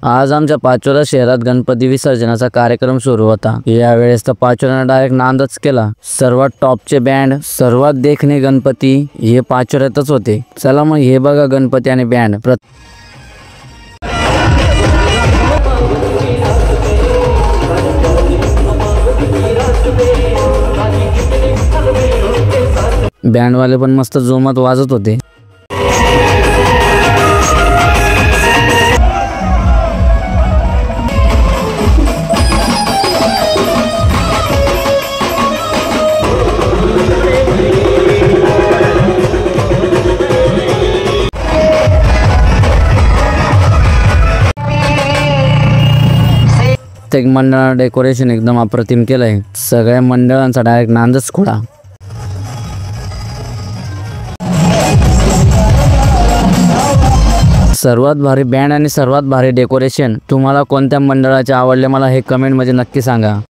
आज आमच्या पाचोरा शहरात गणपती विसर्जनाचा कार्यक्रम सुरू होता। यावेळेस तर पाचोऱ्याने डायरेक्ट नांदच केला। सर्वात टॉपचे बँड, सर्वात देखणे गणपती हे पाचोऱ्यातच होते। चला मग हे बघा गणपती आणि बँड। बँडवाले पण मस्त जोमात वाजत होते। प्रत्येक मंडळाने डेकोरेशन एकदम अप्रतिम केलंय। सगळ्या मंडळांचा डायरेक्ट नांदच खोडा। सर्वात भारी बँड आणि सर्वात भारी डेकोरेशन तुम्हाला कोणत्या मंडळाचे आवडले मला हे कमेंट मध्ये नक्की सांगा।